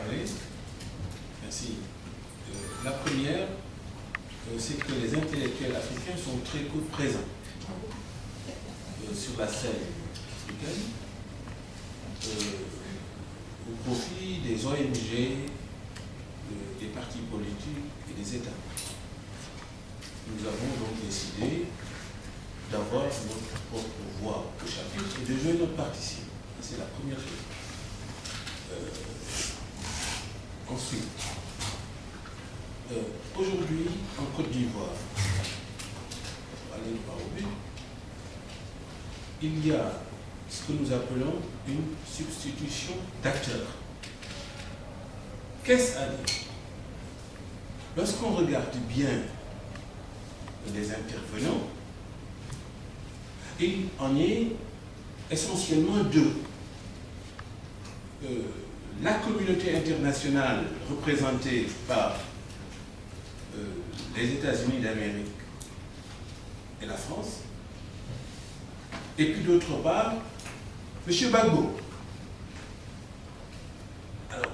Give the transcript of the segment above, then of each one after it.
parler. Merci. La première, c'est que les intellectuels africains sont très peu présents sur la scène africaine au profit des ONG, des partis politiques et des États. Nous avons donc décidé d'avoir notre propre voix au chapitre et de jouer notre partition. C'est la première chose. Ensuite, aujourd'hui, en Côte d'Ivoire, pour aller droit au but, il y a ce que nous appelons une substitution d'acteurs. Qu'est-ce à dire? Lorsqu'on regarde bien les intervenants, il en est essentiellement deux. La communauté internationale représentée par les États-Unis d'Amérique et la France, et puis d'autre part, M. Gbagbo. Alors,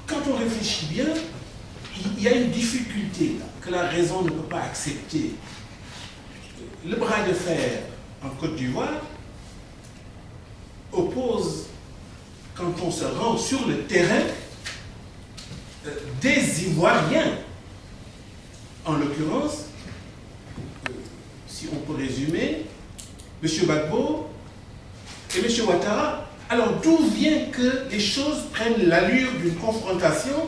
quand on réfléchit bien, il y a une difficulté là, que la raison ne peut pas accepter. Le bras de fer en Côte d'Ivoire oppose, quand on se rend sur le terrain, des Ivoiriens, en l'occurrence, si on peut résumer, M. Gbagbo et M. Ouattara. Alors d'où vient que les choses prennent l'allure d'une confrontation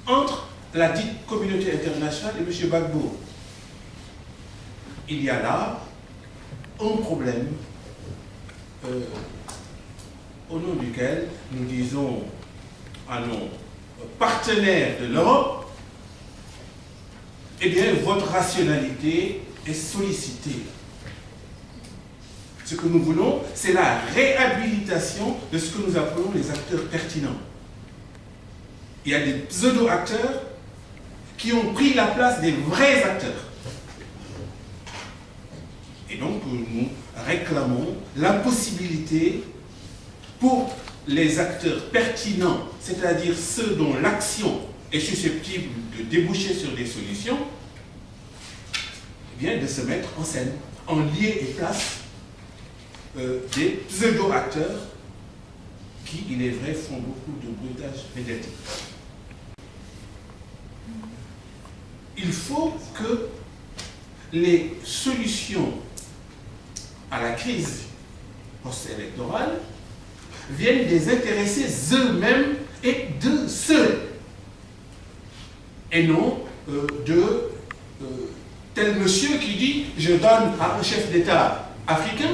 entre la dite communauté internationale et M. Gbagbo? Il y a là un problème au nom duquel nous disons à nos partenaires de l'Europe, eh bien, votre rationalité est sollicitée. Ce que nous voulons, c'est la réhabilitation de ce que nous appelons les acteurs pertinents. Il y a des pseudo-acteurs qui ont pris la place des vrais acteurs. Et donc, nous réclamons la possibilité pour les acteurs pertinents, c'est-à-dire ceux dont l'action est susceptible de déboucher sur des solutions, eh bien, de se mettre en scène, en lieu et place des pseudo-acteurs qui, il est vrai, font beaucoup de bruitage médiatique. Il faut que les solutions à la crise post-électorale viennent des intéressés eux-mêmes et de ceux, et non de tel monsieur qui dit « je donne à un chef d'État africain »,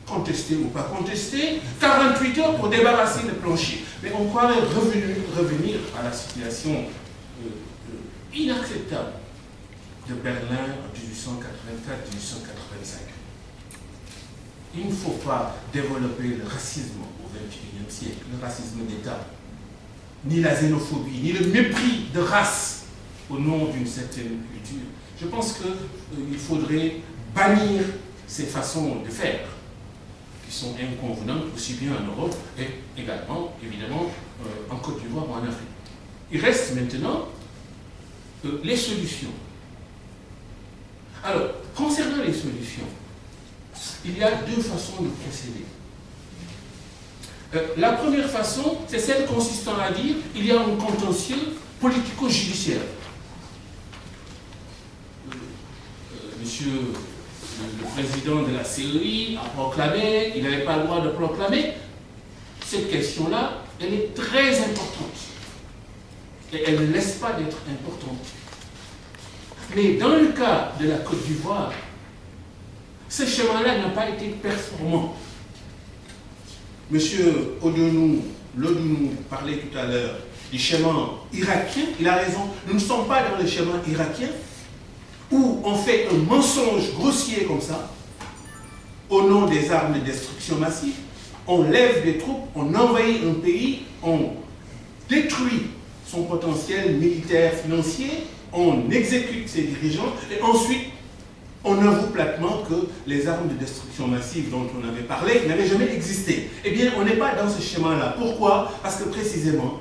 contesté ou pas contesté, 48 heures pour débarrasser le plancher. Mais on croirait revenir à la situation inacceptable de Berlin en 1884-1885. Il ne faut pas développer le racisme au XXIe siècle, le racisme d'État, ni la xénophobie, ni le mépris de race au nom d'une certaine culture. Je pense qu'il faudrait bannir ces façons de faire, qui sont inconvenantes aussi bien en Europe et également, évidemment, en Côte d'Ivoire ou en Afrique. Il reste maintenant les solutions. Alors, concernant les solutions, il y a deux façons de procéder. La première façon, c'est celle consistant à dire qu'il y a un contentieux politico-judiciaire. Monsieur le président de la CEI a proclamé, il n'avait pas le droit de proclamer. Cette question-là, elle est très importante. Et elle ne laisse pas d'être importante. Mais dans le cas de la Côte d'Ivoire, ce chemin-là n'a pas été performant. Monsieur Lodounou parlait tout à l'heure du chemin irakien. Il a raison. Nous ne sommes pas dans le chemin irakien où on fait un mensonge grossier comme ça, au nom des armes de destruction massive. On lève des troupes, on envahit un pays, on détruit son potentiel militaire, financier, on exécute ses dirigeants et ensuite On avoue platement que les armes de destruction massive dont on avait parlé n'avaient jamais existé. Eh bien, on n'est pas dans ce schéma-là. Pourquoi? Parce que précisément,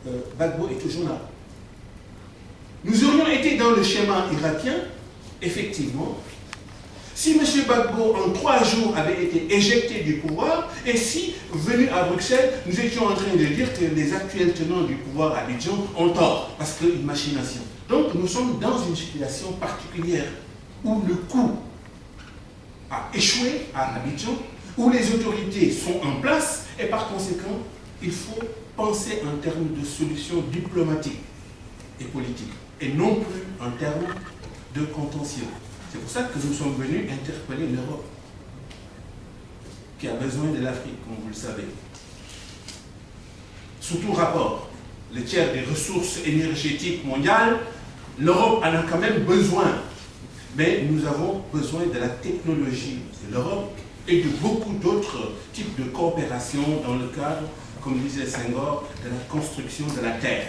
Gbagbo est toujours là. Nous aurions été dans le schéma irakien, effectivement, si M. Gbagbo, en 3 jours, avait été éjecté du pouvoir, et si, venu à Bruxelles, nous étions en train de dire que les actuels tenants du pouvoir à Abidjan ont tort, parce qu'une machination. Donc, nous sommes dans une situation particulière, où le coup a échoué à Abidjan, où les autorités sont en place, et par conséquent, il faut penser en termes de solutions diplomatiques et politiques, et non plus en termes de contentieux. C'est pour ça que nous sommes venus interpeller l'Europe, qui a besoin de l'Afrique, comme vous le savez. Sous tout rapport, le tiers des ressources énergétiques mondiales, l'Europe en a quand même besoin. Mais nous avons besoin de la technologie de l'Europe et de beaucoup d'autres types de coopération dans le cadre, comme disait Senghor, de la construction de la terre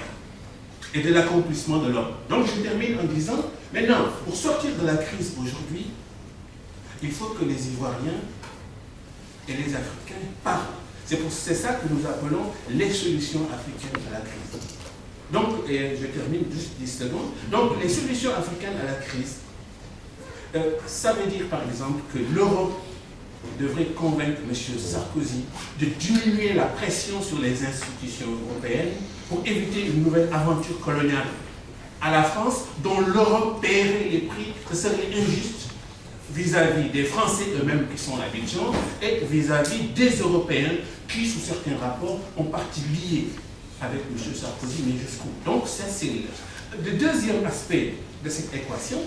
et de l'accomplissement de l'homme. Donc je termine en disant, maintenant, pour sortir de la crise aujourd'hui, il faut que les Ivoiriens et les Africains parlent. C'est ça que nous appelons les solutions africaines à la crise. Donc, et je termine juste 10 secondes. Donc, les solutions africaines à la crise, ça veut dire par exemple que l'Europe devrait convaincre M. Sarkozy de diminuer la pression sur les institutions européennes pour éviter une nouvelle aventure coloniale à la France dont l'Europe paierait les prix. Ce serait injuste vis-à-vis des Français eux-mêmes qui sont à Abidjan et vis-à-vis des Européens qui, sous certains rapports, ont parti liés avec M. Sarkozy, mais jusqu'où. Donc, ça, c'est le deuxième aspect de cette équation,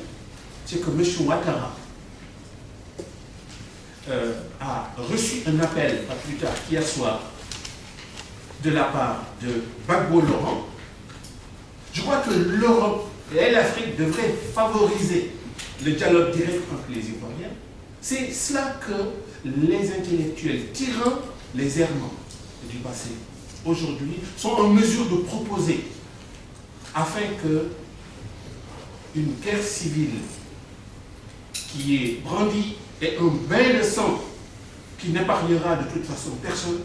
c'est que M. Ouattara a reçu un appel, pas plus tard qu'hier soir, de la part de Gbagbo Laurent. Je crois que l'Europe et l'Afrique devraient favoriser le dialogue direct entre les Ivoiriens. C'est cela que les intellectuels tirant les errements du passé, aujourd'hui, sont en mesure de proposer afin que une guerre civile qui est brandie et un bain de sang qui n'épargnera de toute façon personne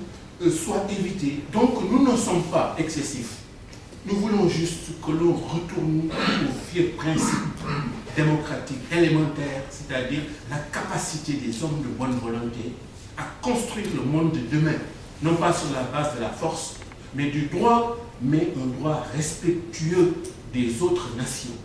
soit évité. Donc nous ne sommes pas excessifs. Nous voulons juste que l'on retourne aux vieux principes démocratiques élémentaires, c'est-à-dire la capacité des hommes de bonne volonté à construire le monde de demain, non pas sur la base de la force, mais du droit, mais un droit respectueux des autres nations.